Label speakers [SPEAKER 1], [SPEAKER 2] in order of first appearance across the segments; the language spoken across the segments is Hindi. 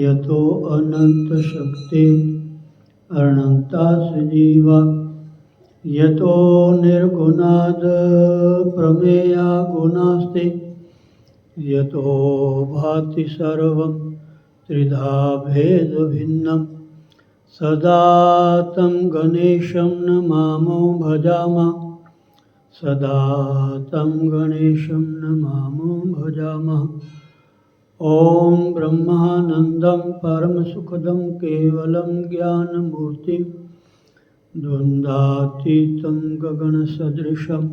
[SPEAKER 1] यतो अनंत शक्ति अनंता सजीवा यतो निर्गुणाद प्रमेया गुणास्ते यतो भाति सर्वं त्रिधा भेद भिन्नं सदा तं गणेशं नमामो भजामा सदा तं गणेशं नमामो भजामः। ॐ ब्रह्मानन्दं परमसुखदं केवलं ज्ञानमूर्तिं द्वन्द्वातीतं गगनसदृशं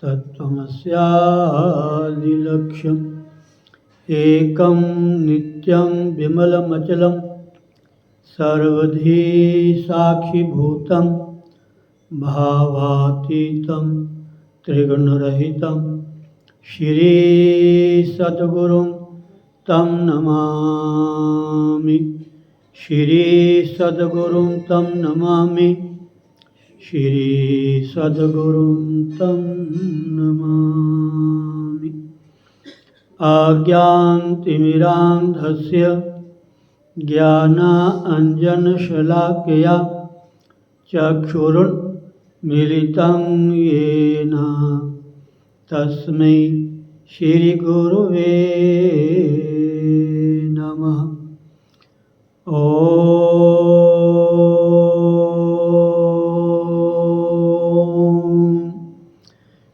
[SPEAKER 1] तत्त्वमस्यादिलक्ष्यम् एकं नित्यं विमलमचलं सर्वधी साक्षिभूतं भावातीतं त्रिगुणरहितं श्रीसद्गुरुं तं नमामि श्रीसद्गुरुं तं नमामि श्रीसद्गुरुं तं नमामि। अज्ञानतिमिरान्धस्य ज्ञानाञ्जनशलाकया चक्षुरुन्मीलितं येन तस्मै श्रीगुरुवे नमः। ॐ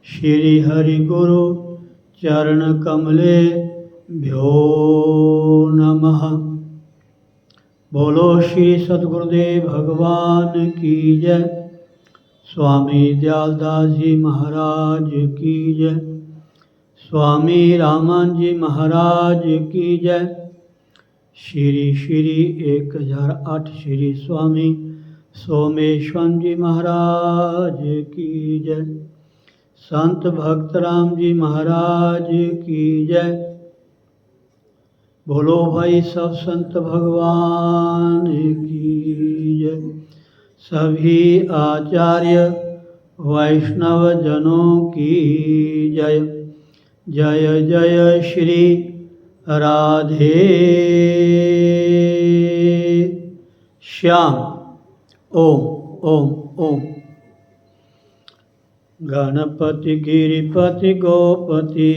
[SPEAKER 1] श्रीहरिगुरु चरणकमलेभ्यो नमः। बोलो श्री सद्गुरुदेव भगवान की जय। स्वामी दयालदास जी महाराज की जय। स्वामी रामान जी महाराज की जय। श्री श्री 1008 श्री स्वामी सोमेश्वर जी महाराज की जय। संत भक्तराम जी महाराज की जय। बोलो भाई सब संत भगवान की जय। सभी आचार्य वैष्णव जनों की जय। जय जय श्री राधे श्याम। ओम ओम ओम। गणपति गिरिपति गोपति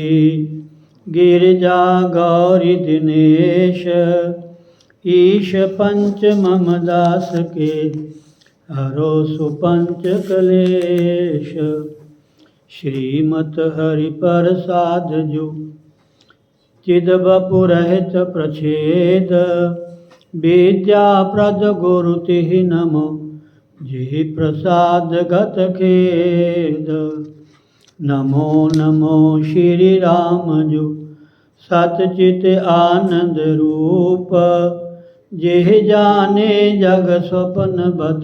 [SPEAKER 1] गिरिजा गौरी दिनेश ईश पंच मम दास के हरो सुपंच कलेश। श्रीमत हरि प्रसाद जो चिद बपुरहित प्रछेद विद्या प्रद गुरु तिहि नमो जिहि प्रसाद गत खेद। नमो नमो श्री राम जो सतचित आनंद रूप जेह जाने जग स्वप्न बत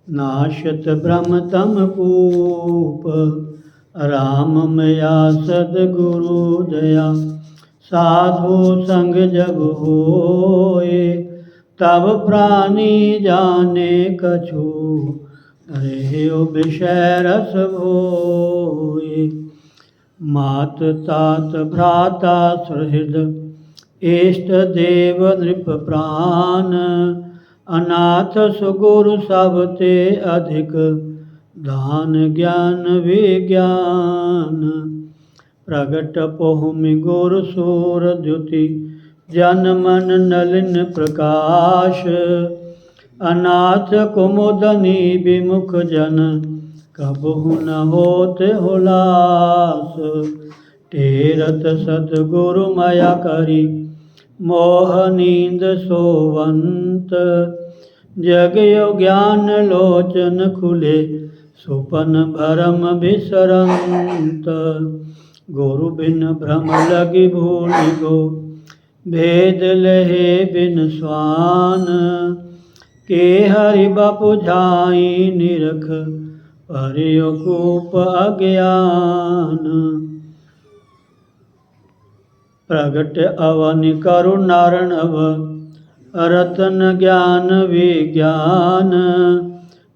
[SPEAKER 1] नाशत भ्रम तम कूप। राम मया सद्गुरु दया साधु संग जब होए तब प्राणी जाने कछु रहे विषय रस भोए। मात तात भ्राता सुहृद इष्ट देव नृप प्राण अनाथ सुगुरु सब ते अधिक दान ज्ञान विज्ञान। प्रगट पहुमि गुरु सूर द्युति जन मन नलिन प्रकाश, अनाथ कुमुदनी विमुख जन, कबहु न होत हुलास। टेरत सतगुरु माया करी, मोह नींद सोवंत। जग यो ज्ञान लोचन खुले, सुपन भरम बिसरंत। गुरु बिन भ्रम लगी भूल गो, भेद लहे बिन स्वान। के हरि बपु झाई निरख, परियो कूप अज्ञान। प्रगट अवनि करुणार्णव, रतन ज्ञान विज्ञान।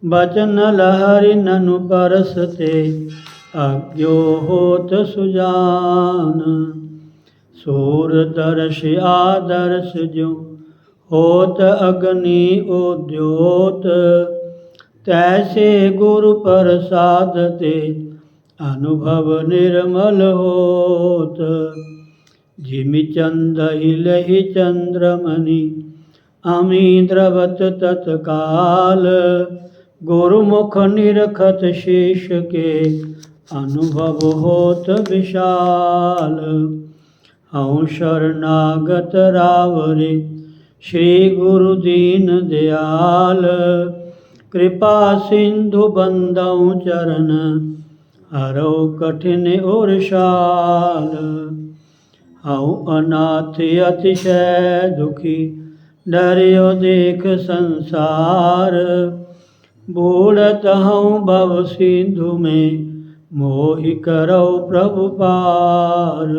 [SPEAKER 1] बचन लहरि ननु परसते, अज्ञो होत सुजान। सूर दर्श आदर्श जो, होत अग्नि उद्योत। तैसे गुरु प्रसाद ते, अनुभव निर्मल होत। जिमि चंद हिलहि चंद्रमणि, अमी द्रवत तत्काल। गुरुमुख निरखत शेष के, अनुभव होत विशाल। हऊँ शरणागत रावरे, श्री गुरु दीन दयाल। कृपा सिंधु बंदऊ चरण, हरौ कठिन और शाल। हऊँ अनाथ अतिशय दुखी, डरियो देख संसार। बूढ़त हूँ भव सिंधु में, मोहि करौ प्रभु पार।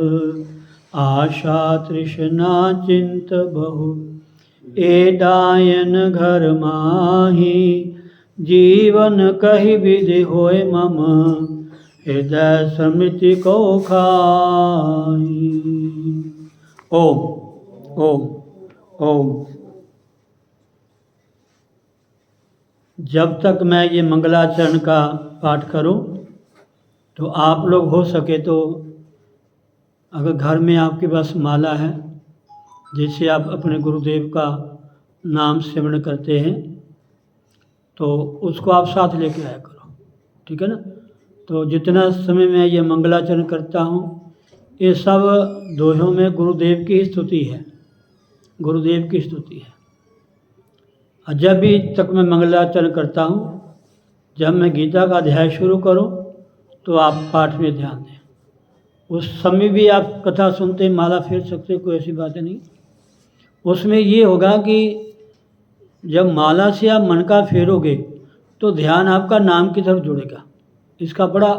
[SPEAKER 1] आशा तृष्णा चिंत बहु, ए डायन घर माही। जीवन कहि विधि होय मम, हृदय समिति को खाई। ओम ओम ओम। जब तक मैं ये मंगलाचरण का पाठ करूं, तो आप लोग हो सके तो अगर घर में आपके पास माला है, जिससे आप अपने गुरुदेव का नाम सिमरण करते हैं, तो उसको आप साथ लेके आया करो, ठीक है ना। तो जितना समय मैं ये मंगलाचरण करता हूँ, ये सब दोहों में गुरुदेव की स्तुति है, गुरुदेव की स्तुति है। और जब भी तक मैं मंगलाचरण करता हूँ, जब मैं गीता का अध्याय शुरू करूँ, तो आप पाठ में ध्यान दें। उस समय भी आप कथा सुनते, माला फेर सकते, कोई ऐसी बात नहीं। उसमें ये होगा कि जब माला से आप मन का फेरोगे, तो ध्यान आपका नाम की तरफ जुड़ेगा, इसका बड़ा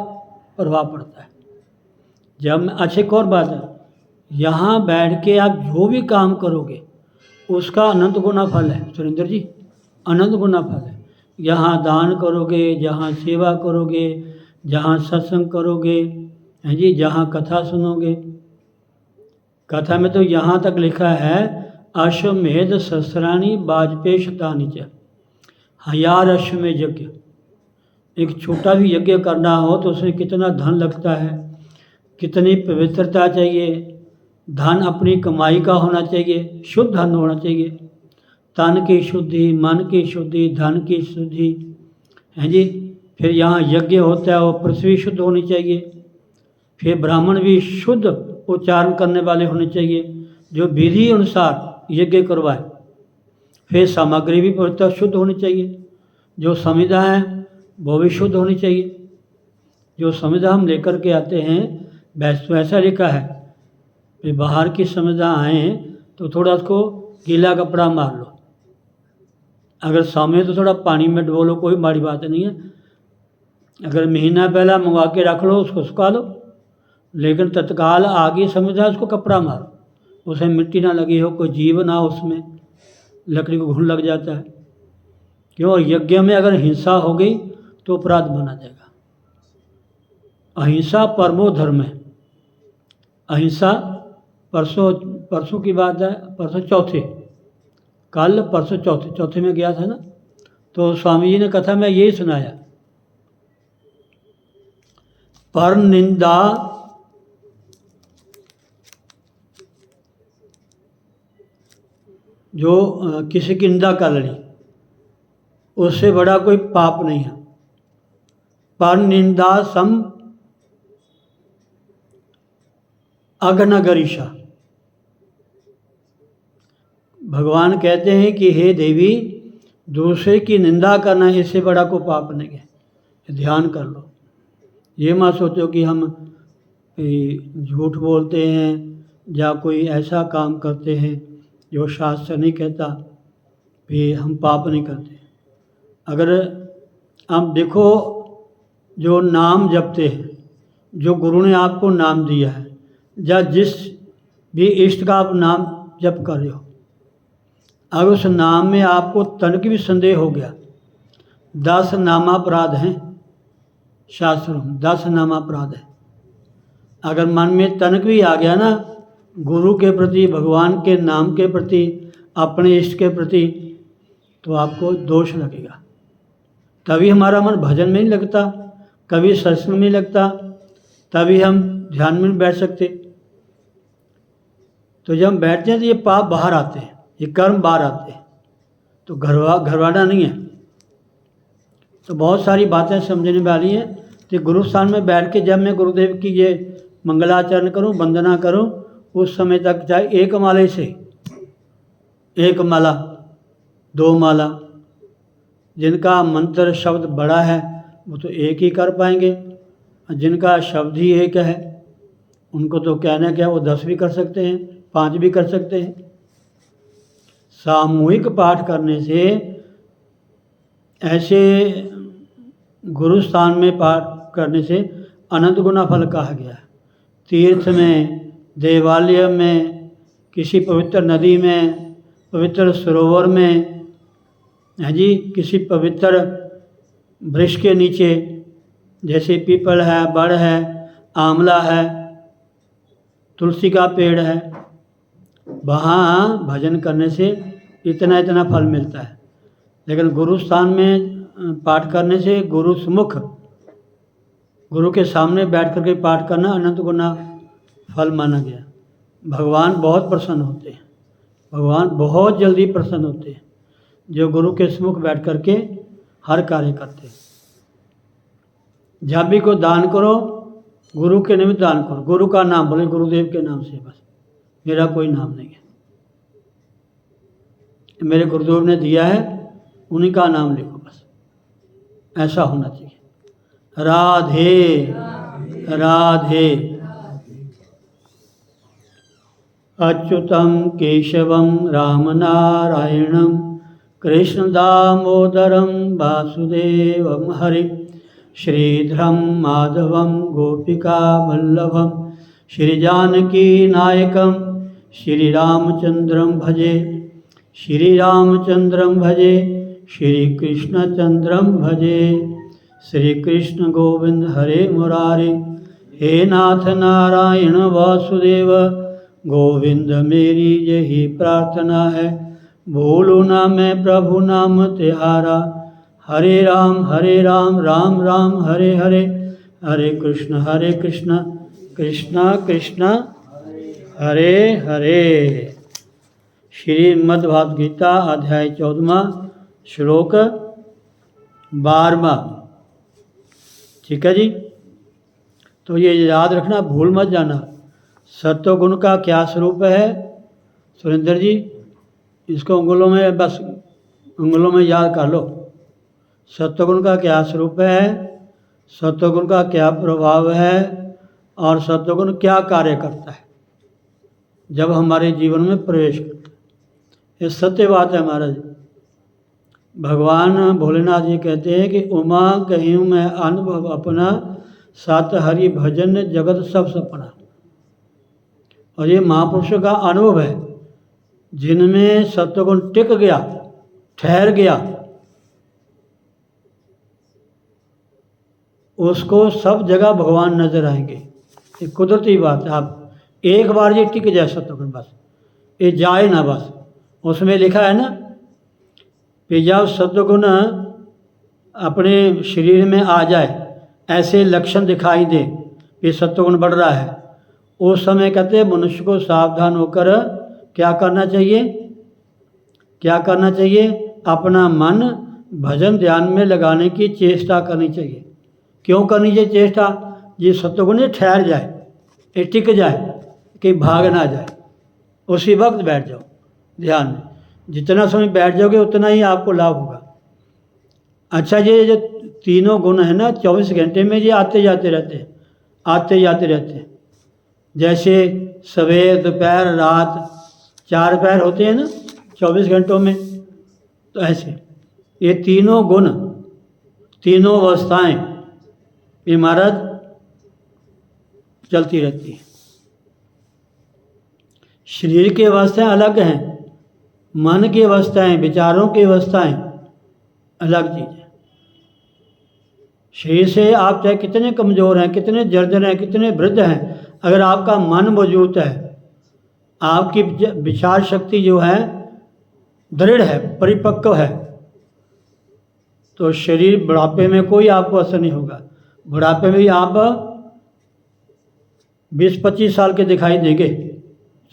[SPEAKER 1] प्रभाव पड़ता है। जब अच्छी एक और बात है, यहाँ बैठ के आप जो भी काम करोगे, उसका अनंत गुना फल है सुरेंद्र जी, अनंत गुना फल है। यहाँ दान करोगे, जहाँ सेवा करोगे, जहाँ सत्संग करोगे, हैं जी, जहाँ कथा सुनोगे। कथा में तो यहाँ तक लिखा है, अश्वमेध सहस्राणि वाजपेय शतानि च। 1000 अश्वमेध यज्ञ। एक छोटा भी यज्ञ करना हो तो उसमें कितना धन लगता है, कितनी पवित्रता चाहिए। धन अपनी कमाई का होना चाहिए, शुद्ध धन होना चाहिए। तन की शुद्धि, मन की शुद्धि, धन की शुद्धि, हैं जी। फिर यहाँ यज्ञ होता है, वो पृथ्वी शुद्ध होनी चाहिए। फिर ब्राह्मण भी शुद्ध उच्चारण करने वाले होने चाहिए, जो विधि अनुसार यज्ञ करवाए। फिर सामग्री भी पवित्र शुद्ध होनी चाहिए, जो संविधा है वो भी शुद्ध होनी चाहिए। जो संविधा हम लेकर के आते हैं, वैसा लिखा है। फिर बाहर की संविधा आए तो थोड़ा उसको गीला कपड़ा मार लो, अगर सामने तो थोड़ा पानी में डुबो लो, कोई बड़ी बात नहीं है। अगर महीना पहला मंगवा के रख लो, उसको सुखा लो। लेकिन तत्काल आगे संविधा उसको कपड़ा मारो, उसे मिट्टी ना लगी हो, कोई जीव ना हो उसमें, लकड़ी को घुन लग जाता है। क्यों? यज्ञ में अगर हिंसा हो गई तो अपराध माना जाएगा। अहिंसा परमो धर्म है। अहिंसा परसों की बात है, परसों चौथे, कल परसों चौथे में गया था ना, तो स्वामी जी ने कथा में यही सुनाया, पर निंदा जो किसी की निंदा कर ली, उससे बड़ा कोई पाप नहीं है। पर निंदा सम अघनगरीषा। भगवान कहते हैं कि हे देवी, दूसरे की निंदा करना इससे बड़ा कोई पाप नहीं है। ध्यान कर लो, ये मत सोचो कि हम झूठ बोलते हैं या कोई ऐसा काम करते हैं जो शास्त्र नहीं कहता, फिर हम पाप नहीं करते। अगर आप देखो, जो नाम जपते हैं, जो गुरु ने आपको नाम दिया है, या जिस भी इष्ट का आप नाम जप कर रहे हो, अगर उस नाम में आपको तनिक भी संदेह हो गया, 10 नामापराध हैं शास्त्रों में, 10 नामापराध है। अगर मन में तनिक भी आ गया ना गुरु के प्रति, भगवान के नाम के प्रति, अपने इष्ट के प्रति, तो आपको दोष लगेगा। तभी हमारा मन भजन में नहीं लगता, कभी सत्संग में नहीं लगता, तभी हम ध्यान में नहीं बैठ सकते। तो जब हम बैठते हैं तो ये पाप बाहर आते हैं, ये कर्म बाहर आते हैं, तो घरवाड़ा नहीं है। तो बहुत सारी बातें समझने वाली हैं। तो गुरु स्थान में बैठ के जब मैं गुरुदेव की ये मंगलाचरण करूं, वंदना करूं, उस समय तक चाहे एक माले से, 1 माला 2 माला, जिनका मंत्र शब्द बड़ा है वो तो एक ही कर पाएंगे, जिनका शब्द ही एक है उनको तो कहना क्या, वो 10 भी कर सकते हैं, 5 भी कर सकते हैं। सामूहिक पाठ करने से, ऐसे गुरु स्थान में पाठ करने से अनंत गुना फल कहा गया है। तीर्थ में, देवालय में, किसी पवित्र नदी में, पवित्र सरोवर में, है जी, किसी पवित्र वृक्ष के नीचे, जैसे पीपल है, बड़ है, आंवला है, तुलसी का पेड़ है, वहाँ भजन करने से इतना इतना फल मिलता है। लेकिन गुरु स्थान में पाठ करने से गुरु सम्मुख, गुरु के सामने बैठ करके पाठ करना अनंत गुना फल माना गया। भगवान बहुत प्रसन्न होते हैं, भगवान बहुत जल्दी प्रसन्न होते हैं जो गुरु के सम्मुख बैठ करके हर कार्य करते हैं। जब भी को दान करो, गुरु के निमित्त दान करो, गुरु का नाम बोले, गुरुदेव के नाम से, बस मेरा कोई नाम नहीं है, मेरे गुरुदेव ने दिया है, उन्हीं का नाम लिखो, बस ऐसा होना चाहिए। राधे राधे। अच्युतम केशवम राम नारायणम कृष्ण दामोदरम वासुदेवम हरि, श्रीधरम माधवम गोपिका वल्लभम, श्री जानकी नायकम श्री रामचंद्रम भजे, श्री रामचंद्रम भजे, श्री कृष्णचंद्रम भजे। श्री कृष्ण गोविंद हरे मुरारे, हे नाथ नारायण वासुदेव, गोविंद मेरी यही प्रार्थना है, भूलू ना मैं प्रभु नाम तिहारा। हरे राम राम राम हरे हरे, हरे कृष्ण कृष्ण कृष्ण हरे हरे। श्रीमद्भागवत गीता अध्याय 14 श्लोक 12। ठीक है जी। तो ये याद रखना, भूल मत जाना। सत्वगुण का क्या स्वरूप है सुरेंद्र जी, इसको उंगलों में, बस उंगलों में याद कर लो। सत्वगुण का क्या स्वरूप है, सत्वगुण का क्या प्रभाव है, और सत्वगुण क्या कार्य करता है जब हमारे जीवन में प्रवेश करता है। ये सत्य बात है महाराज। भगवान भोलेनाथ जी कहते हैं कि उमा कहीं मैं अनुभव अपना, सात हरि भजन जगत सब सपना। और ये महापुरुषों का अनुभव है, जिनमें सत्वगुण टिक गया, ठहर गया, उसको सब जगह भगवान नजर आएंगे। ये कुदरती बात है। आप एक बार ये टिक जाए सत्वगुण, बस ये जाए ना, बस उसमें लिखा है ना कि जब सत्वगुण अपने शरीर में आ जाए, ऐसे लक्षण दिखाई दे कि सत्वगुण बढ़ रहा है, उस समय कहते हैं मनुष्य को सावधान होकर क्या करना चाहिए, क्या करना चाहिए? अपना मन भजन ध्यान में लगाने की चेष्टा करनी चाहिए। क्यों करनी चाहिए चेष्टा? ये सत्वगुण ये ठहर जाए, ये टिक जाए, कि भाग ना जाए, उसी वक्त बैठ जाओ ध्यान में। जितना समय बैठ जाओगे उतना ही आपको लाभ होगा। अच्छा, ये जो तीनों गुण है ना, 24 घंटे में ये आते जाते रहते हैं, आते जाते रहते हैं। जैसे सवेर, दोपहर, रात, 4 पहर होते हैं ना 24 घंटों में। तो ऐसे ये तीनों गुण, तीनों अवस्थाएं ये महाराज चलती रहती हैं। शरीर की अवस्थाएं अलग हैं, मन की अवस्थाएं, विचारों की अवस्थाएं अलग चीज़ है। शरीर से आप चाहे कितने कमज़ोर हैं, कितने जर्जर हैं, कितने वृद्ध हैं, अगर आपका मन मौजूद है, आपकी विचार शक्ति जो है दृढ़ है, परिपक्व है, तो शरीर बुढ़ापे में कोई आपको असर नहीं होगा। बुढ़ापे में भी आप 20-25 साल के दिखाई देंगे,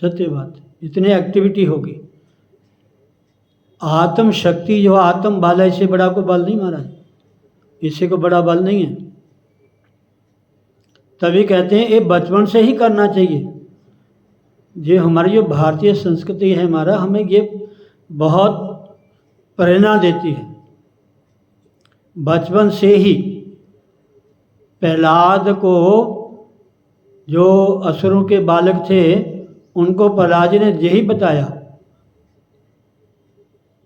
[SPEAKER 1] सत्य बात, इतनी एक्टिविटी होगी। आत्म शक्ति जो आत्म बल है, इससे बड़ा कोई बल नहीं महाराज, इससे को बड़ा बल नहीं है। तभी कहते हैं ये बचपन से ही करना चाहिए। ये हमारी जो भारतीय संस्कृति है हमारा, हमें ये बहुत प्रेरणा देती है। बचपन से ही प्रहलाद को, जो असुरों के बालक थे, उनको प्रहलाद जी ने यही बताया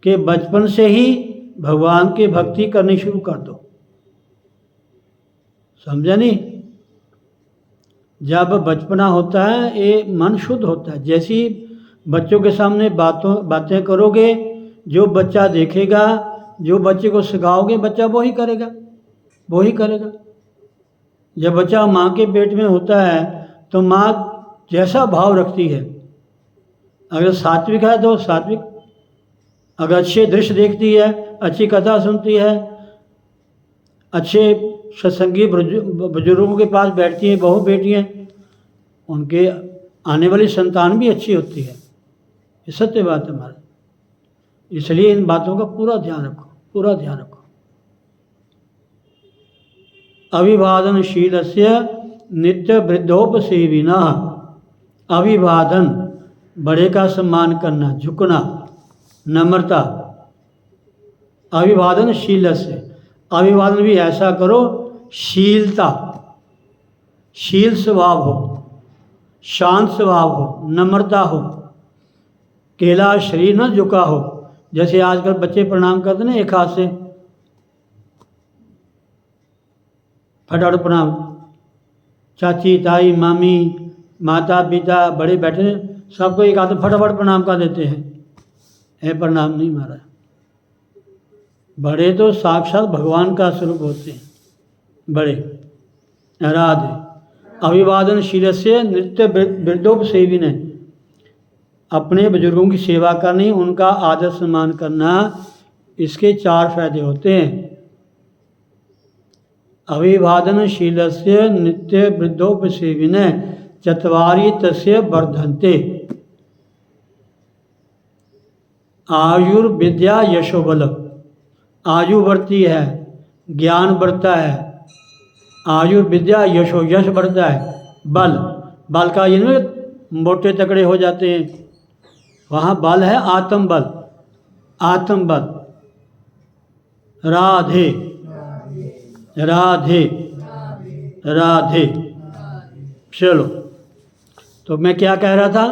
[SPEAKER 1] कि बचपन से ही भगवान की भक्ति करनी शुरू कर दो। समझा नहीं? जब बचपना होता है ये मन शुद्ध होता है। जैसी बच्चों के सामने बातें करोगे, जो बच्चा देखेगा, जो बच्चे को सिखाओगे, बच्चा वो ही करेगा, वो ही करेगा। जब बच्चा माँ के पेट में होता है तो माँ जैसा भाव रखती है, अगर सात्विक है तो सात्विक, अगर अच्छे दृश्य देखती है, अच्छी कथा सुनती है, अच्छे सत्संगी बुजुर्गों के पास बैठती हैं बहू बेटियाँ, उनके आने वाली संतान भी अच्छी होती है। ये सत्य बात है हमारा। इसलिए इन बातों का पूरा ध्यान रखो, पूरा ध्यान रखो। अभिवादनशीलस्य नित्य वृद्धोपसेविना। अभिवादन, बड़े का सम्मान करना, झुकना, नम्रता। अभिवादनशीलस्य, अभिवादन भी ऐसा करो, शीलता, शील स्वभाव हो, शांत स्वभाव हो, नम्रता हो, केला शरीर न झुका हो। जैसे आजकल बच्चे प्रणाम करते ना एक हाथ से, फटाफट प्रणाम, चाची ताई मामी माता पिता बड़े बैठे सबको एक हाथ फटाफट प्रणाम कर देते हैं। है प्रणाम नहीं मारा। बड़े तो साक्षात भगवान का स्वरूप होते हैं बड़े। राधे। अभिवादनशील से नित्य वृद्धोपसेविन, अपने बुजुर्गों की सेवा करनी, उनका आदर सम्मान करना, इसके 4 फायदे होते हैं। अभिवादनशील से नित्य वृद्धोपसेविन चत्वारि तस्य वर्धन्ते। आयुर्विद्या यशोबल, आयु बढ़ती है, ज्ञान बढ़ता है, आयुर्विद्या यशो, यश बढ़ता है, बल, बल का ये मोटे तकड़े हो जाते हैं, वहाँ बल है आत्म बल, आत्म बल। राधे राधे राधे। चलो, तो मैं क्या कह रहा था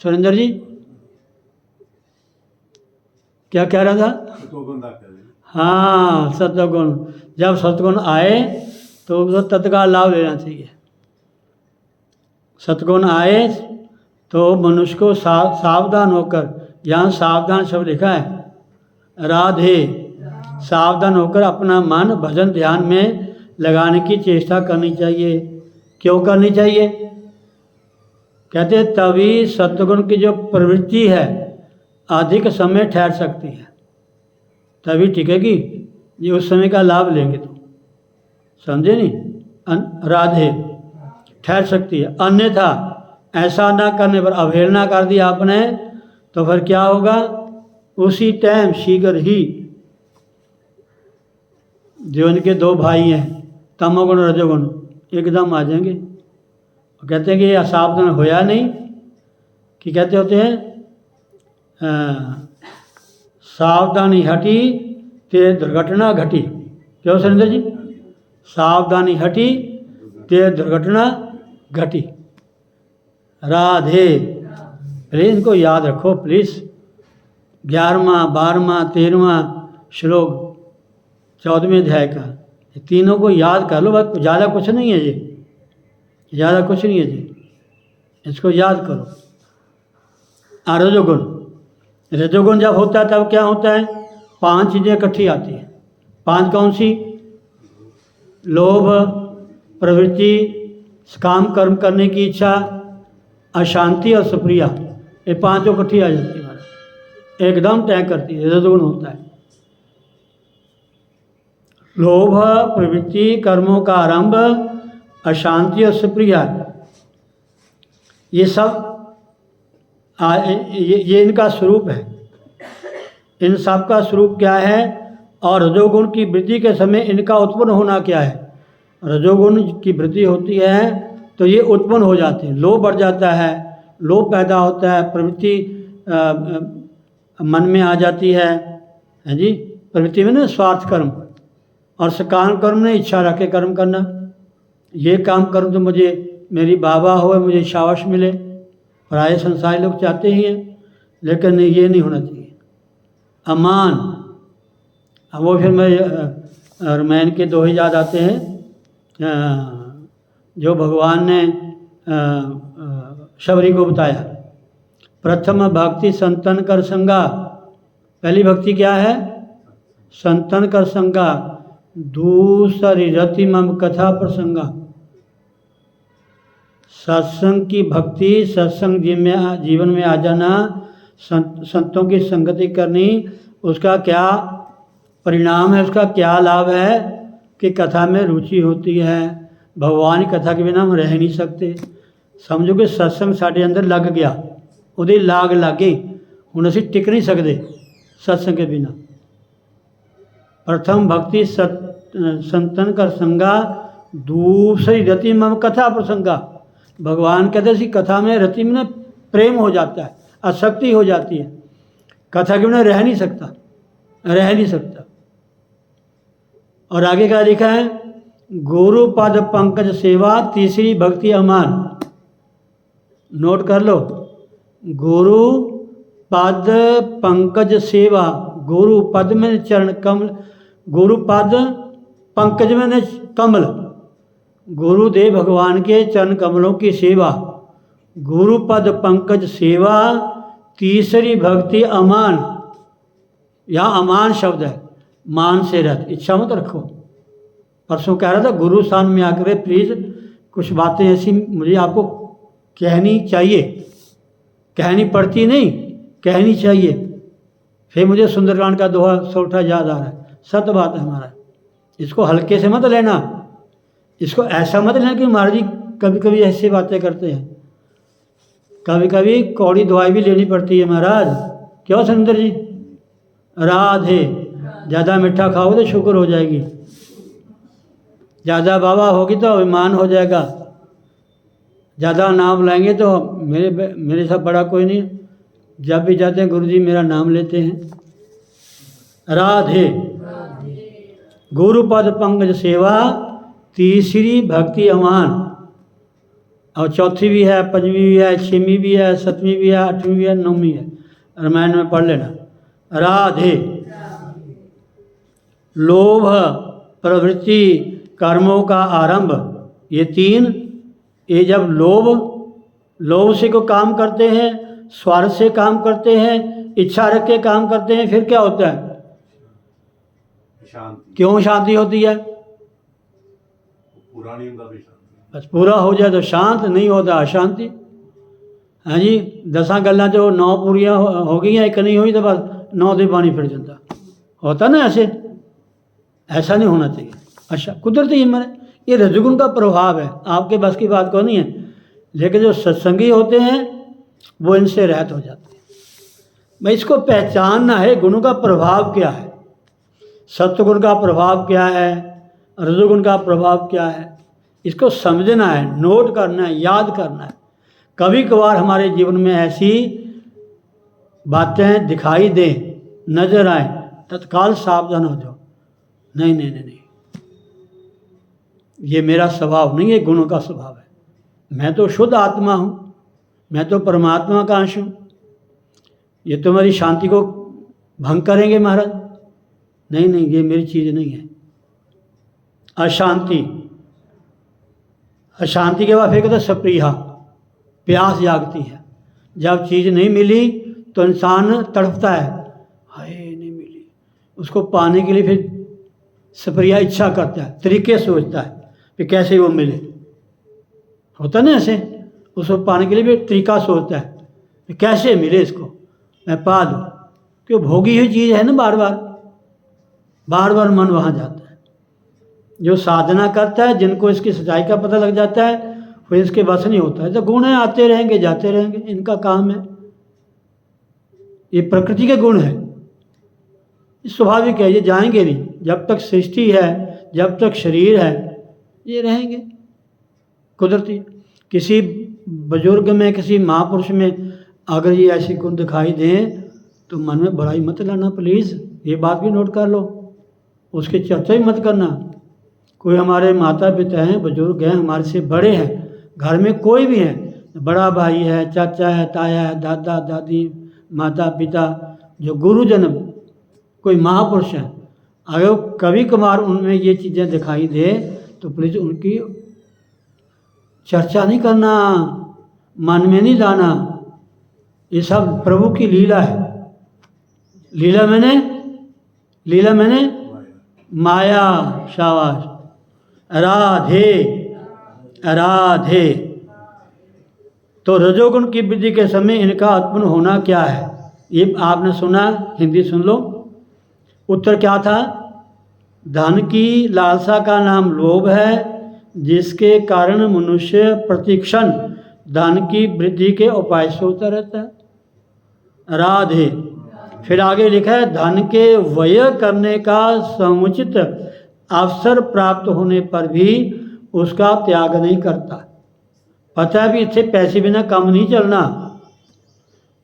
[SPEAKER 1] सुरेंद्र जी, क्या कह रहा था? हाँ, सत्वगुण। जब सत्वगुण आए तो तत्काल लाभ लेना चाहिए। सत्वगुण आए तो मनुष्य को सावधान होकर, यहाँ सावधान शब्द लिखा है, राधे, सावधान होकर अपना मन भजन ध्यान में लगाने की चेष्टा करनी चाहिए। क्यों करनी चाहिए? कहते हैं तभी सत्वगुण की जो प्रवृत्ति है अधिक समय ठहर सकती है, तभी टिकेगी। ये उस समय का लाभ लेंगे तो, समझे नहीं? राधे, ठहर सकती है। अन्यथा ऐसा ना करने पर, अवहेलना कर दी आपने, तो फिर क्या होगा? उसी टाइम शीघ्र ही जो इनके दो भाई हैं तमोगुण और रजोगुण एकदम आ जाएंगे। कहते हैं कि ये सावधान होया नहीं कि कहते होते हैं सावधानी हटी ते दुर्घटना घटी। क्यों सुरेंद्र जी? सावधानी हटी ते दुर्घटना घटी। राधे। प्लीज इनको याद रखो प्लीज। 11वां 12वां 13वां श्लोक 14वें अध्याय का, ये तीनों को याद कर लो। बस ज़्यादा कुछ नहीं है जी, ज़्यादा कुछ नहीं है जी, इसको याद करो। रजोगुण, रजोगुण जब होता है तब क्या होता है? 5 चीज़ें इकट्ठी आती हैं। 5 कौन सी? लोभ, प्रवृत्ति, काम कर्म करने की इच्छा, अशांति और सुप्रिया। ये 5 इकट्ठी आ जाती है, एकदम तय करती है। रजोगुण होता है। लोभ, प्रवृत्ति, कर्मों का आरंभ, अशांति और सुप्रिया, ये सब ये इनका स्वरूप है। इन सब का स्वरूप क्या है? और रजोगुण की वृद्धि के समय इनका उत्पन्न होना क्या है? रजोगुण की वृद्धि होती है तो ये उत्पन्न हो जाते हैं। लोभ बढ़ जाता है, लोभ पैदा होता है, प्रवृत्ति मन में आ जाती है जी। प्रवृत्ति में ना स्वार्थ कर्म, और सकाम कर्म ने इच्छा रख के कर्म करना। ये काम करूँ तो मुझे मेरी बाबा हो, मुझे शाबाश मिले। प्राय संसारी लोग चाहते ही हैं, लेकिन ये नहीं होना चाहिए। अमान, अब वो फिर मैं रामायण के दोहे याद आते हैं जो भगवान ने शबरी को बताया। प्रथम भक्ति संतन कर संगा। पहली भक्ति क्या है? संतन कर संगा। दूसरी रति मम कथा प्रसंगा। सत्संग की भक्ति, सत्संग जीवन में आ जाना, संतों की संगति करनी, उसका क्या परिणाम है, उसका क्या लाभ है कि कथा में रुचि होती है। भगवान की कथा के बिना हम रह नहीं सकते। समझो कि सत्संग साढ़े अंदर लग गया, ਉਹਦੀ लाग लग गई, ਹੁਣ ਅਸੀਂ टिक नहीं सकते सत्संग के बिना। प्रथम भक्ति संतन कर संगा, दूसरी रति मम कथा प्रसंगा। भगवान कहते हैं कथा में, रति में प्रेम हो जाता है, आसक्ति हो जाती है। कथा के बिना रह नहीं सकता, रह नहीं सकता। और आगे क्या लिखा है? गुरु पद पंकज सेवा, तीसरी भक्ति अमान। नोट कर लो, गुरु पद पंकज सेवा। गुरु पद में चरण कमल, गुरु पद पंकज में कमल, गुरुदेव भगवान के चरण कमलों की सेवा। गुरु पद पंकज सेवा, तीसरी भक्ति अमान। यहाँ अमान शब्द है, मान से रथ, इच्छा मत रखो। परसों कह रहा था गुरु स्थान में आकर प्लीज़ कुछ बातें ऐसी मुझे आपको कहनी चाहिए, कहनी पड़ती नहीं, कहनी चाहिए। फिर मुझे सुंदरकांड का दोहा सोठा याद आ रहा है। सत्य बात है हमारा, इसको हल्के से मत लेना, इसको ऐसा मत लेना कि महाराज जी कभी कभी ऐसी बातें करते हैं। कभी कभी कौड़ी दवाई भी लेनी पड़ती है महाराज। क्यों सुंदर जी? राधे। ज़्यादा मीठा खाओगे तो शुक्र हो जाएगी, ज़्यादा बाबा होगी तो अभिमान हो जाएगा। ज़्यादा नाम लेंगे तो मेरे साथ बड़ा कोई नहीं। जब भी जाते हैं गुरुजी मेरा नाम लेते हैं। राधे। गुरुपद पंकज सेवा, तीसरी भक्ति अमान। और चौथी भी है, पंचवीं भी है, छवीं भी है, सातवीं भी है, आठवीं भी है, नौवीं है। रामायण में पढ़ लेना। राधे। लोभ, प्रवृत्ति, कर्मों का आरंभ, ये 3। ये जब लोभ से को काम करते हैं, स्वार्थ से काम करते हैं, इच्छा रख के काम करते हैं, फिर क्या होता है? शांति। क्यों शांति होती है? पूरा नहीं होता, बस पूरा हो जाए तो शांत, नहीं होता अशांति। हाँ जी, 10 गल्लां जो 9 पूरियां हो गई हैं, एक नहीं हुई तो बस 9 दे पानी फिर जाता। होता ना ऐसे? ऐसा नहीं होना चाहिए। अच्छा, कुदरती हिम्मत है, ये रजोगुण का प्रभाव है, आपके बस की बात को नहीं है। लेकिन जो सत्संगी होते हैं वो इनसे रहत हो जाते हैं। भाई इसको पहचानना है, गुणों का प्रभाव क्या है, सत्वगुण का प्रभाव क्या है, रजोगुण का प्रभाव क्या है, इसको समझना है, नोट करना है, याद करना है। कभी कभार हमारे जीवन में ऐसी बातें दिखाई दें, नजर आए, तत्काल सावधान हो जाओ, नहीं नहीं नहीं नहीं, ये मेरा स्वभाव नहीं है, गुणों का स्वभाव है। मैं तो शुद्ध आत्मा हूँ, मैं तो परमात्मा का अंश हूँ, ये तो मेरी शांति को भंग करेंगे महाराज, नहीं नहीं, ये मेरी चीज़ नहीं है। अशांति, अशांति के बाद फिर कहते सप्रीहा, प्यास जागती है। जब चीज़ नहीं मिली तो इंसान तड़पता है, हाय नहीं मिली, उसको पाने के लिए फिर सप्रिया इच्छा करता है, तरीके सोचता है कि कैसे वो मिले, होता ना ऐसे, उसको पाने के लिए भी तरीका सोचता है कि कैसे मिले इसको, मैं पा लूँ, क्यों भोगी हुई चीज़ है ना, बार बार मन वहाँ जाता है। जो साधना करता है, जिनको इसकी सच्चाई का पता लग जाता है, फिर इसके बस नहीं होता है। तो गुण है, आते रहेंगे जाते रहेंगे, इनका काम है, ये प्रकृति के गुण है, स्वाभाविक है, ये जाएंगे नहीं। जब तक सृष्टि है, जब तक शरीर है, ये रहेंगे कुदरती। किसी बुजुर्ग में, किसी महापुरुष में अगर ये ऐसे गुण दिखाई दें तो मन में बड़ाई मत लाना प्लीज़, ये बात भी नोट कर लो, उसकी चर्चा ही मत करना। कोई हमारे माता पिता हैं, बुजुर्ग हैं, हमारे से बड़े हैं, घर में कोई भी है, बड़ा भाई है, चाचा है, ताया है, दादा दादी, माता पिता, जो गुरुजन, कोई महापुरुष है, अगर कभी कभार उनमें ये चीज़ें दिखाई दे तो प्लीज़ उनकी चर्चा नहीं करना, मन में नहीं लाना। ये सब प्रभु की लीला है। लीला मैंने माया, शाबाश, राधे राधे। तो रजोगुण की वृद्धि के समय इनका उत्पन्न होना क्या है, ये आपने सुना, हिंदी सुन लो। उत्तर क्या था? धन की लालसा का नाम लोभ है, जिसके कारण मनुष्य प्रतिक्षण धन की वृद्धि के उपाय सोचता रहता है। राधे। फिर आगे लिखा है, धन के व्यय करने का समुचित अवसर प्राप्त होने पर भी उसका त्याग नहीं करता। पता है भी इतने पैसे बिना काम नहीं चलना,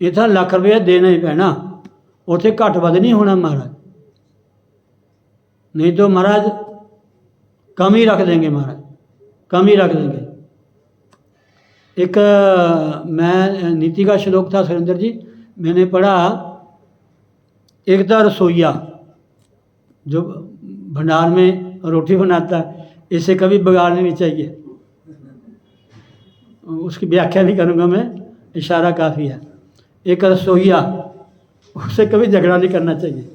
[SPEAKER 1] इतना लाख रुपया देना ही पैना, उसे घट वध नहीं होना महाराज, नहीं तो महाराज कम ही रख देंगे, महाराज कम ही रख देंगे। एक मैं नीति का श्लोक था सुरेंद्र जी, मैंने पढ़ा, एक था रसोईया जो भंडार में रोटी बनाता है, इसे कभी बिगाड़नी नहीं चाहिए। उसकी व्याख्या नहीं करूँगा मैं, इशारा काफ़ी है। एक रसोईया, उससे कभी झगड़ा नहीं करना चाहिए।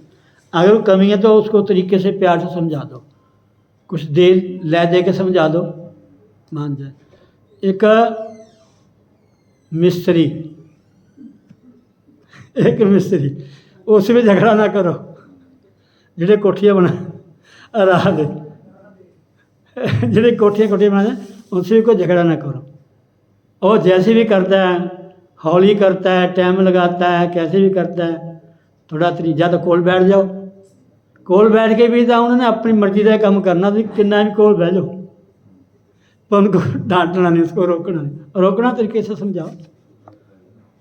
[SPEAKER 1] अगर वो कमी है तो उसको तरीके से प्यार से समझा दो, कुछ दे ले के समझा दो, मान जाए। एक मिस्त्री, उससे भी झगड़ा ना करो, जिहड़े कोठियाँ बना राह दे, जिहड़े कोठियाँ बनाए उनसे भी कोई झगड़ा ना करो। और जैसे भी करता है, हौली करता है, टाइम लगाता है, कैसे भी करता है, थोड़ा तरीजा तो कोल बैठ जाओ, कोल बैठ के भी तो उन्होंने अपनी मर्जी का काम करना, तो कितना भी कोल बैठ जाओ, पर उनको डांटना नहीं, उसको रोकना नहीं, रोकना तरीके से समझाओ।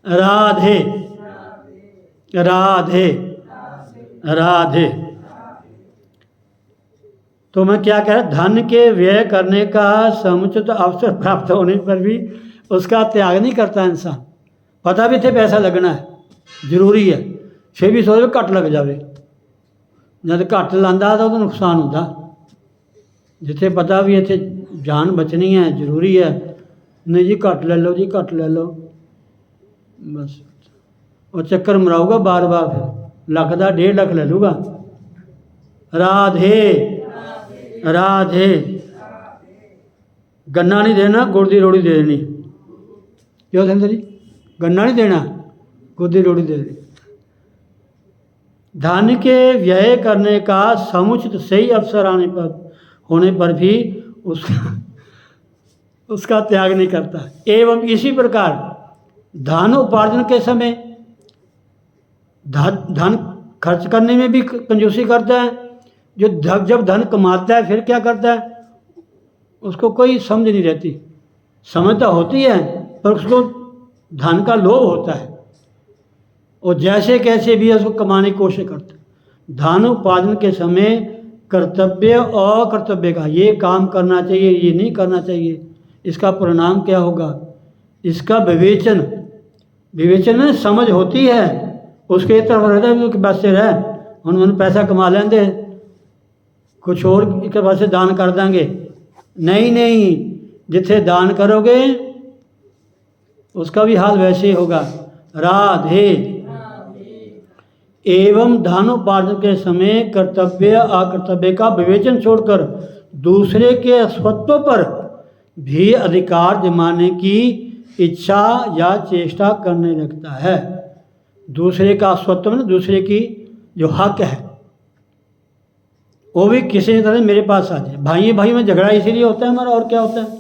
[SPEAKER 1] राधे राधे राधे। तो मैं क्या कह रहा, धन के व्यय करने का समुचित अवसर प्राप्त होने पर भी उसका त्याग नहीं करता इंसान। पता भी थे पैसा लगना है, जरूरी है, फिर भी सोचे घट लग जाए, जब घट लाता तो नुकसान होता। जिथे पता भी इतने जान बचनी है, जरूरी है, नहीं जी घट ले लो, जी घट ले लो, बस और चक्कर मराऊगा बार बार, फिर लाख का 1.5 लाख ले लूँगा। राधे राधे। गन्ना नहीं देना, गुड़ की रोटी दे देनी। क्यों सुंदर जी? गन्ना नहीं देना, गुड़ की रोटी दे देनी। धन के व्यय करने का समुचित सही अवसर होने पर भी उसका त्याग नहीं करता। एवं इसी प्रकार धन उपार्जन के समय धन खर्च करने में भी कंजूसी करता है। जो जब धन कमाता है फिर क्या करता है, उसको कोई समझ नहीं रहती। समझ तो होती है पर उसको धन का लोभ होता है, और जैसे कैसे भी उसको कमाने की कोशिश करता है। धन उपार्जन के समय कर्तव्य और अकर्तव्य का, ये काम करना चाहिए, ये नहीं करना चाहिए, इसका परिणाम क्या होगा, इसका विवेचन में समझ होती है। उसके तरफ रहता है कि बस से रह, उन्होंने पैसा कमा लेंगे, कुछ और के पास दान कर देंगे। नहीं, जिथे दान करोगे उसका भी हाल वैसे ही होगा। राधे। एवं धन उपार्जन के समय कर्तव्य अकर्तव्य का विवेचन छोड़कर दूसरे के स्वत्व पर भी अधिकार जमाने की इच्छा या चेष्टा करने लगता है। दूसरे का स्वत्व में दूसरे की जो हक है वो भी किसी तरह मेरे पास आ जाए। भाई में झगड़ा इसीलिए होता है हमारा, और क्या होता है,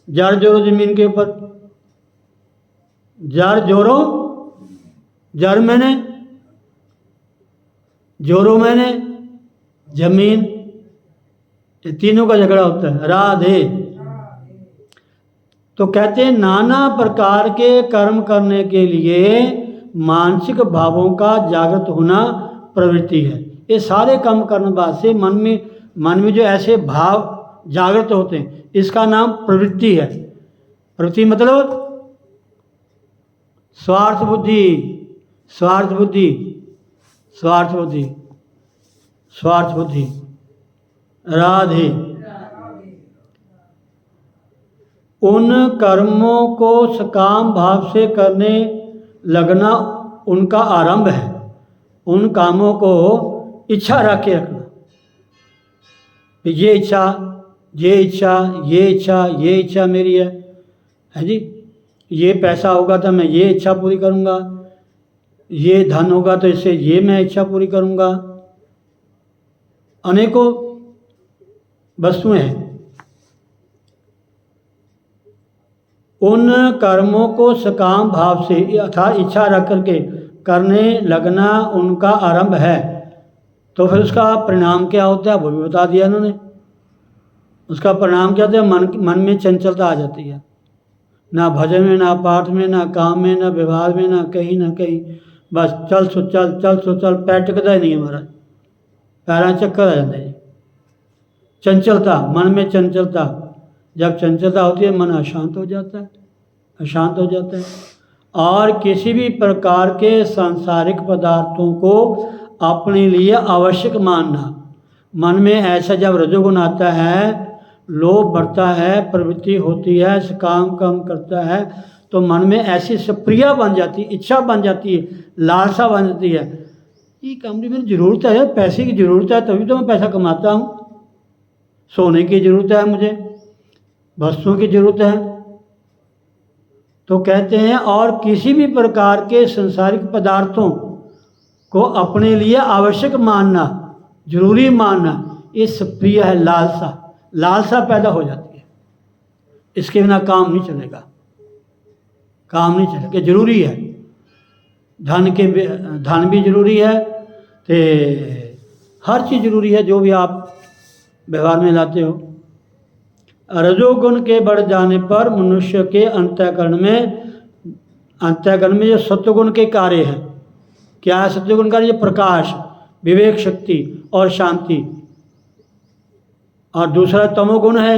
[SPEAKER 1] जड़ जोरो जमीन के ऊपर, जड़ जोरो, जड़ मैंने, जोरो मैंने, जमीन, ये तीनों का झगड़ा होता है। राधे। तो कहते हैं नाना प्रकार के कर्म करने के लिए मानसिक भावों का जागृत होना प्रवृत्ति है। ये सारे काम करने बाद से मन में जो ऐसे भाव जागृत होते हैं, इसका नाम प्रवृत्ति है। प्रवृत्ति मतलब स्वार्थ बुद्धि, स्वार्थ बुद्धि, स्वार्थ बुद्धि, स्वार्थ बुद्धि। राधे। उन कर्मों को सकाम भाव से करने लगना उनका आरंभ है। उन कामों को इच्छा रख के रखना, ये इच्छा, ये इच्छा, ये इच्छा, ये इच्छा मेरी है जी। ये पैसा होगा तो मैं ये इच्छा पूरी करूँगा, ये धन होगा तो इससे ये मैं इच्छा पूरी करूँगा। अनेकों वस्तुएं हैं। उन कर्मों को सकाम भाव से अर्थात इच्छा रख करके करने लगना उनका आरंभ है। तो फिर उसका परिणाम क्या होता है वो भी बता दिया इन्होंने। उसका परिणाम क्या होता है, मन में चंचलता आ जाती है। ना भजन में, ना पाठ में, ना काम में, ना व्यवहार में, ना कहीं, बस चल सो चल, पैर टिकता ही नहीं है महाराज, पैरा चक्कर आ जाता है। चंचलता, मन में चंचलता, जब चंचलता होती है मन अशांत हो जाता है, अशांत हो जाता है। और किसी भी प्रकार के सांसारिक पदार्थों को अपने लिए आवश्यक मानना, मन में ऐसा जब रजोगुण आता है, लोभ बढ़ता है, प्रवृत्ति होती है, काम करता है, तो मन में ऐसी सप्रिया बन जाती है, इच्छा बन जाती है, लालसा बन जाती है। ये काम की मेरी ज़रूरत है, पैसे की ज़रूरत है तभी तो मैं पैसा कमाता हूँ, सोने की ज़रूरत है मुझे, वस्तुओं की ज़रूरत है। तो कहते हैं और किसी भी प्रकार के संसारिक पदार्थों को अपने लिए आवश्यक मानना, जरूरी मानना, ये सप्रिय है, लालसा पैदा हो जाती है। इसके बिना काम नहीं चलेगा, काम नहीं चलेगा, जरूरी है। धन भी जरूरी है, तो हर चीज़ जरूरी है जो भी आप व्यवहार में लाते हो। रजोगुण के बढ़ जाने पर मनुष्य के अंतःकरण में जो सत्वगुण के कार्य हैं, क्या है सत्वगुण कार्य, प्रकाश, विवेक शक्ति और शांति। और दूसरा तमोगुण है,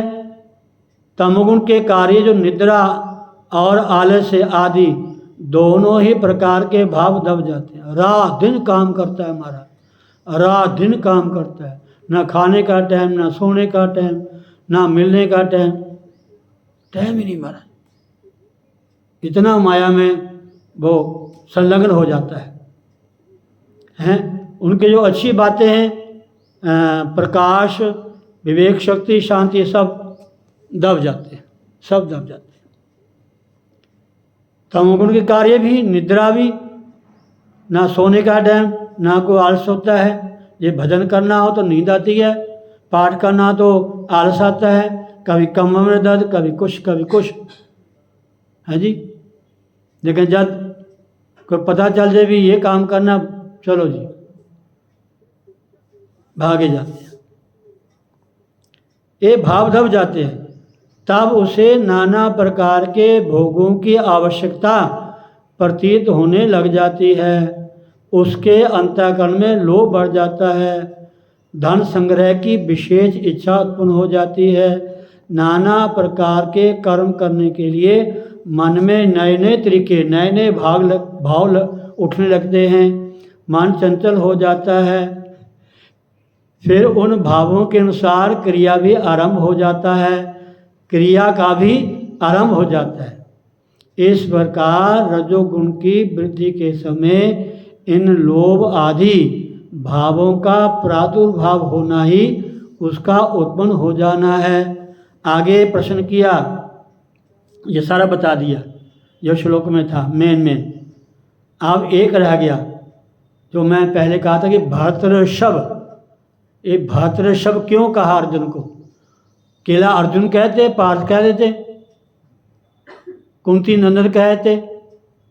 [SPEAKER 1] तमोगुण के कार्य जो निद्रा और आलस्य आदि दोनों ही प्रकार के भाव दब जाते हैं। रात दिन काम करता है हमारा, रात दिन काम करता है, ना खाने का टाइम, ना सोने का टाइम, ना मिलने का टाइम ही नहीं मारा। इतना माया में वो संलग्न हो जाता है। उनके जो अच्छी बातें हैं, प्रकाश, विवेक शक्ति, शांति, सब दब जाते हैं, सब दब जाते हैं। तमोगुण के कार्य भी, निद्रा भी, ना सोने का टाइम, ना कोई आलस होता है। ये भजन करना हो तो नींद आती है, पाठ करना तो आलस आता है, कभी कमर में दर्द, कभी कुछ है जी। लेकिन जब कोई पता चल जाए भी ये काम करना, चलो जी भागे जाते हैं। ये भाव दब जाते हैं, तब उसे नाना प्रकार के भोगों की आवश्यकता प्रतीत होने लग जाती है। उसके अंतःकरण में लोभ बढ़ जाता है, धन संग्रह की विशेष इच्छा उत्पन्न हो जाती है। नाना प्रकार के कर्म करने के लिए मन में नए नए तरीके, नए नए भाव उठने लगते हैं। मन चंचल हो जाता है। फिर उन भावों के अनुसार क्रिया भी आरंभ हो जाता है, क्रिया का भी आरंभ हो जाता है। इस प्रकार रजोगुण की वृद्धि के समय इन लोभ आदि भावों का प्रादुर्भाव होना ही उसका उत्पन्न हो जाना है। आगे प्रश्न किया, ये सारा बता दिया जो श्लोक में था मेन। अब एक रह गया जो मैं पहले कहा था कि भर्तृषभ। ये भर्तृषभ क्यों कहा अर्जुन को? केला अर्जुन कहते, पार्थ कह देते, कुंती नंदन कहते,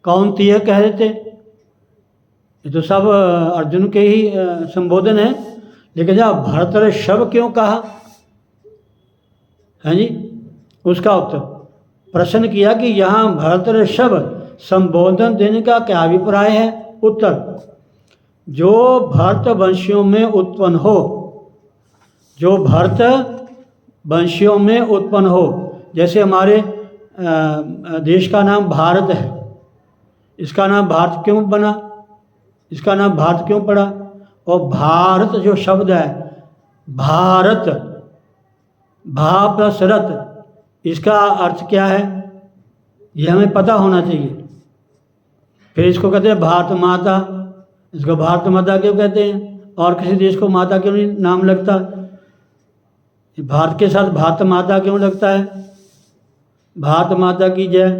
[SPEAKER 1] कौंतीय कह देते, ये तो सब अर्जुन के ही संबोधन है। लेकिन जब भर्तृषभ क्यों कहा है जी, उसका उत्तर प्रश्न किया कि यहाँ भर्तृषभ संबोधन देने का क्या अभिप्राय है? उत्तर, जो भरत वंशियों में उत्पन्न हो, जो भरत वंशियों में उत्पन्न हो। जैसे हमारे देश का नाम भारत है, इसका नाम भारत क्यों बना? इसका नाम भारत क्यों पड़ा? और भारत जो शब्द है, भारत भा प्लस रत, इसका अर्थ क्या है ये हमें पता होना चाहिए। फिर इसको कहते हैं भारत माता, इसको भारत माता क्यों कहते हैं? और किसी देश को माता क्यों नहीं नाम लगता? भारत के साथ भारत माता क्यों लगता है? भारत माता की जय।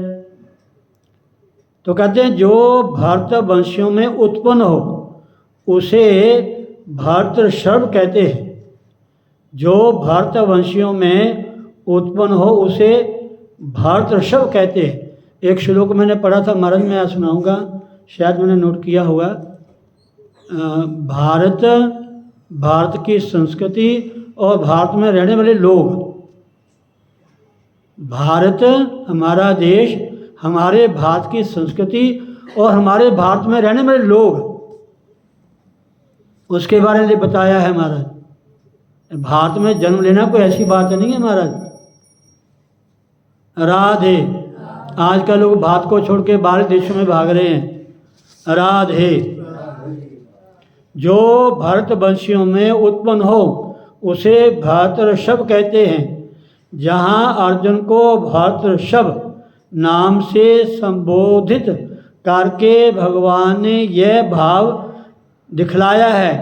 [SPEAKER 1] तो कहते हैं जो भरत वंशियों में उत्पन्न हो उसे भर्तृषभ कहते हैं। जो भरत वंशियों में उत्पन्न हो उसे भर्तृषभ कहते हैं। एक श्लोक मैंने पढ़ा था महाराज, मैं आज सुनाऊंगा, शायद मैंने नोट किया होगा। भारत की संस्कृति और भारत में रहने वाले लोग, भारत हमारा देश, हमारे भारत की संस्कृति और हमारे भारत में रहने वाले लोग, उसके बारे में बताया है महाराज। भारत में जन्म लेना कोई ऐसी बात नहीं है महाराज। राधे। आजकल लोग भारत को छोड़ के बाहर देशों में भाग रहे हैं। राधे। जो भरत वंशियों में उत्पन्न हो उसे भर्तृषभ कहते हैं। जहाँ अर्जुन को भर्तृषभ नाम से संबोधित करके भगवान ने यह भाव दिखलाया है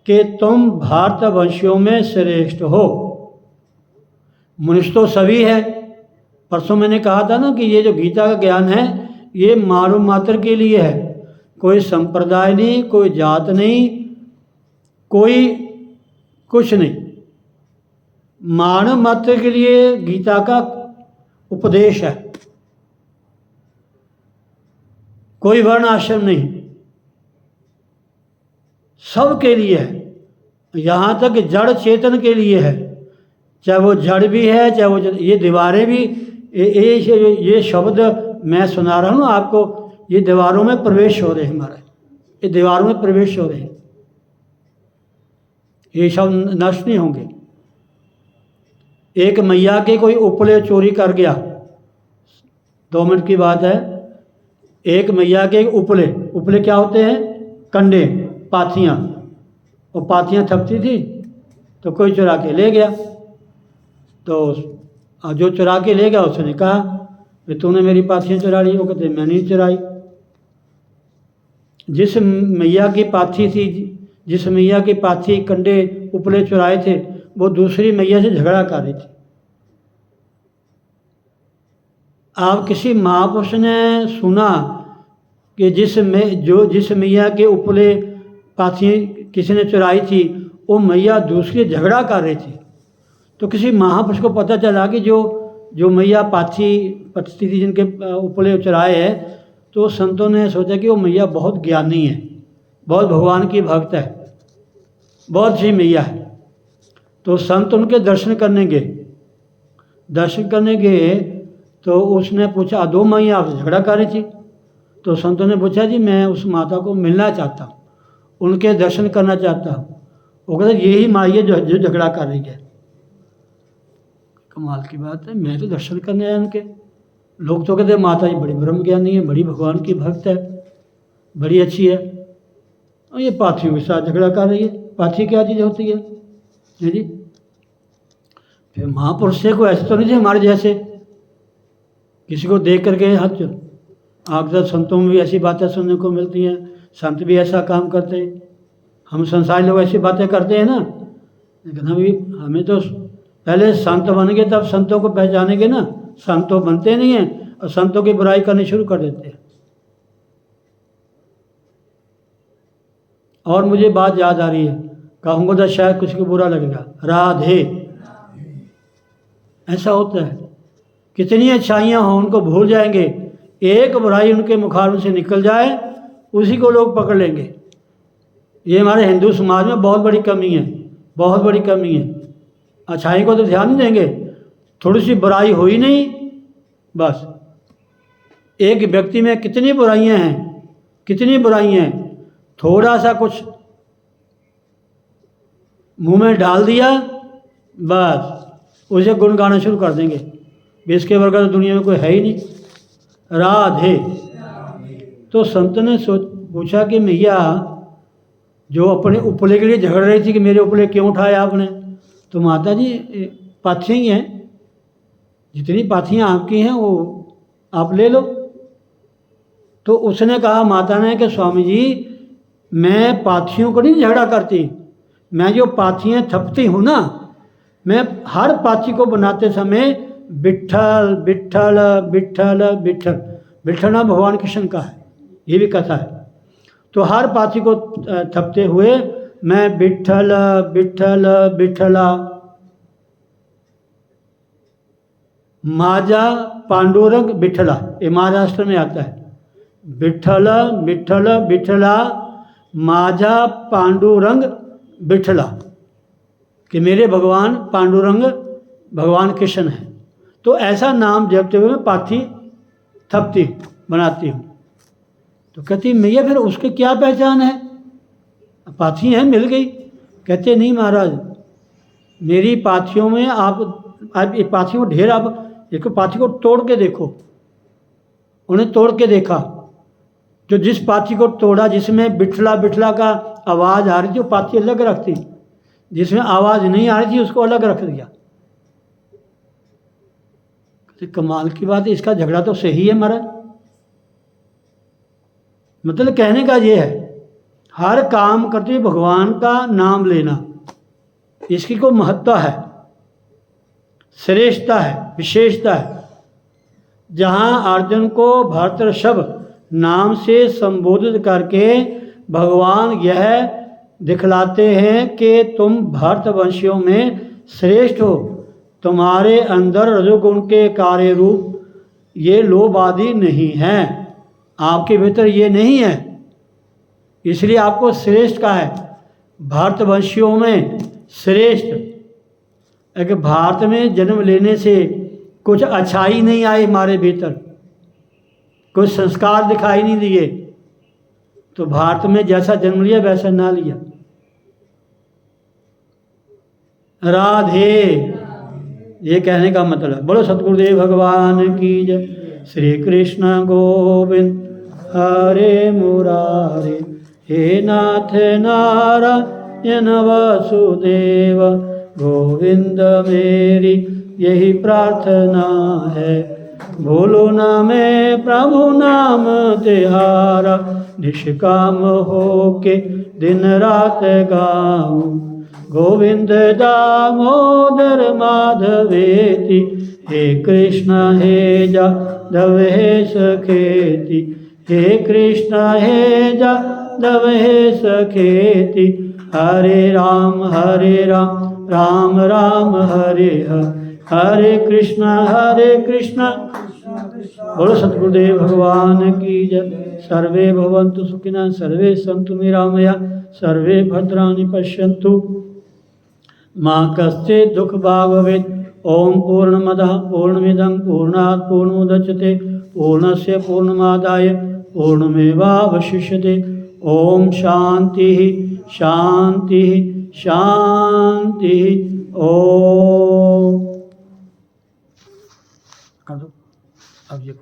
[SPEAKER 1] कि तुम भारत वंशियों में श्रेष्ठ हो। मनुष्य तो सभी है। परसों मैंने कहा था ना कि ये जो गीता का ज्ञान है ये मालूम मात्र के लिए है, कोई संप्रदाय नहीं, कोई जात नहीं, कोई कुछ नहीं। मानव मात्र के लिए गीता का उपदेश है, कोई वर्ण आश्रम नहीं, सब के लिए है। यहाँ तक जड़ चेतन के लिए है, चाहे वो जड़ भी है चाहे वो ये दीवारें भी, ये शब्द मैं सुना रहा हूँ आपको, ये दीवारों में प्रवेश हो रहे हैं हमारे, ये दीवारों में प्रवेश हो रहे हैं, ये शब्द नष्ट नहीं होंगे। एक मैया के कोई उपले चोरी कर गया, 2 मिनट की बात है। एक मैया के उपले क्या होते हैं? कंडे, पाथियाँ, और पाथियाँ थकती थी तो कोई चुरा के ले गया। तो जो चुरा के ले गया उसने कहा कि तूने मेरी पाथियाँ चुरा ली। वो कहते मैं नहीं चुराई। जिस मैया की पाथी थी, जिस मैया की पाथी कंडे उपले चुराए थे, वो दूसरी मैया से झगड़ा कर रही थी। आप किसी महापुरुष ने सुना कि जिस मैया के उपले पाथी किसी ने चुराई थी, वो मैया दूसरी झगड़ा कर रही थी। तो किसी महापुरुष को पता चला कि जो मैया पाथी थी जिनके उपले चुराए है, तो संतों ने सोचा कि वो मैया बहुत ज्ञानी है, बहुत भगवान की भक्त है, बहुत अच्छी मैया है। तो संत उनके दर्शन करने गए। दर्शन करने गए तो उसने पूछा, दो मैया आपसे झगड़ा कर रही थी। तो संतों ने पूछा, जी मैं उस माता को मिलना चाहता हूँ, उनके दर्शन करना चाहता हूँ। वो कहते यही माई है जो झगड़ा कर रही है। कमाल की बात है, मैं तो दर्शन करने आया उनके। लोग तो कहते माता जी बड़ी ब्रह्म ज्ञानी है, बड़ी भगवान की भक्त है, बड़ी अच्छी है, और ये पाथियों के साथ झगड़ा कर रही है। पाथी क्या चीज़ होती है जी? फिर महापुरुष से को ऐसे तो नहीं थे हमारे जैसे, किसी को देख करके हाथ अक्सर संतों में भी ऐसी बातें सुनने को मिलती हैं, संत भी ऐसा काम करते हैं। हम संसारी लोग ऐसी बातें करते हैं ना, लेकिन हमें तो पहले संत बन गए तब संतों को पहचानेंगे ना। संत तो बनते नहीं हैं और संतों की बुराई करनी शुरू कर देते हैं। और मुझे बात याद आ रही है, कहूँगा तो शायद कुछ को बुरा लगेगा, राधे। ऐसा होता है, कितनी अच्छाइयाँ हों उनको भूल जाएंगे, एक बुराई उनके मुखार से निकल जाए उसी को लोग पकड़ लेंगे। ये हमारे हिंदू समाज में बहुत बड़ी कमी है, बहुत बड़ी कमी है। अच्छाई को तो ध्यान नहीं देंगे, थोड़ी सी बुराई हुई नहीं, बस एक व्यक्ति में कितनी बुराइयां हैं, कितनी बुराइयां हैं, थोड़ा सा कुछ मुंह में डाल दिया, बस उसे गुण गाना शुरू कर देंगे। इसके वर्गा तो दुनिया में कोई है ही नहीं। राधे। तो संत ने पूछा कि मैया जो अपने उपले के लिए झगड़ रही थी कि मेरे उपले क्यों उठाए आपने, तो माता जी पाथियाँ ही हैं, जितनी पाथियाँ आपकी हैं वो आप ले लो। तो उसने कहा, माता ने, कि स्वामी जी मैं पाथियों को नहीं झगड़ा करती, मैं जो पाथियाँ थपती हूँ ना, मैं हर पाथी को बनाते समय विट्ठल विट्ठल विट्ठल विट्ठल, विट्ठल नाम भगवान कृष्ण का है, ये भी कथा है। तो हर पाथी को थपते हुए मैं विट्ठल विट्ठल विट्ठला, माजा पांडुरंग विट्ठला, ये महाराष्ट्र में आता है। विट्ठल विट्ठल विट्ठला माजा पांडुरंग विट्ठला, कि मेरे भगवान पांडुरंग भगवान कृष्ण हैं। तो ऐसा नाम जपते हुए मैं पाथी थपती बनाती हूँ। तो कहती मैया फिर उसकी क्या पहचान है, पाथी हैं मिल गई। कहते नहीं महाराज, मेरी पाथियों में आप ये पाथियों ढेर, आप एक पाथी को तोड़ के देखो। उन्हें तोड़ के देखा, जो जिस पाथी को तोड़ा जिसमें बिठला बिठला का आवाज़ आ रही थी वो पाथी अलग रखती, जिसमें आवाज़ नहीं आ रही थी उसको अलग रख दिया। कमाल की बात है, इसका झगड़ा तो सही है महाराज। मतलब कहने का ये है, हर काम करते हुए भगवान का नाम लेना, इसकी कोई महत्ता है, श्रेष्ठता है, विशेषता है। जहाँ अर्जुन को भरतर्षभ नाम से संबोधित करके भगवान यह दिखलाते हैं कि तुम भरतवंशियों में श्रेष्ठ हो, तुम्हारे अंदर रजोगुण के कार्य रूप ये लोभ आदि नहीं है, आपके भीतर ये नहीं है, इसलिए आपको श्रेष्ठ का है, भारतवंशियों में श्रेष्ठ। अगर भारत में जन्म लेने से कुछ अच्छाई नहीं आई हमारे भीतर, कुछ संस्कार दिखाई नहीं दिए, तो भारत में जैसा जन्म लिया वैसा ना लिया। राधे, ये कहने का मतलब। बोलो सतगुरुदेव भगवान की जय। श्री कृष्ण गोविंद हरे मुरारे, हे नाथ नारायण वासुदेव, गोविंद मेरी यही प्रार्थना है, भूलो ना मैं प्रभु नाम तिहारा, निष्काम हो के दिन रात गाऊं, गोविंद दामोदर माधवेति, हे कृष्ण हे जादव हे सखेति, हे कृष्ण हे जादव हे सखेति, हरे राम राम राम हरे हरे, हरे कृष्ण बोलो सतगुरुदेव भगवान की जय। सर्वे भवन्तु सुखिनः, सर्वे सन्तु निरामया, सर्वे भद्राणि पश्यन्तु मा कश्चित् दुःखभाग् भवेत्। ओम पूर्णमदः पूर्णमिदं पूर्णात् पूर्णमुदच्यते पूर्णस्य पूर्णमादाय पूर्णमेवावशिष्यते। ओम शांति शांति शांति। ओम अब ये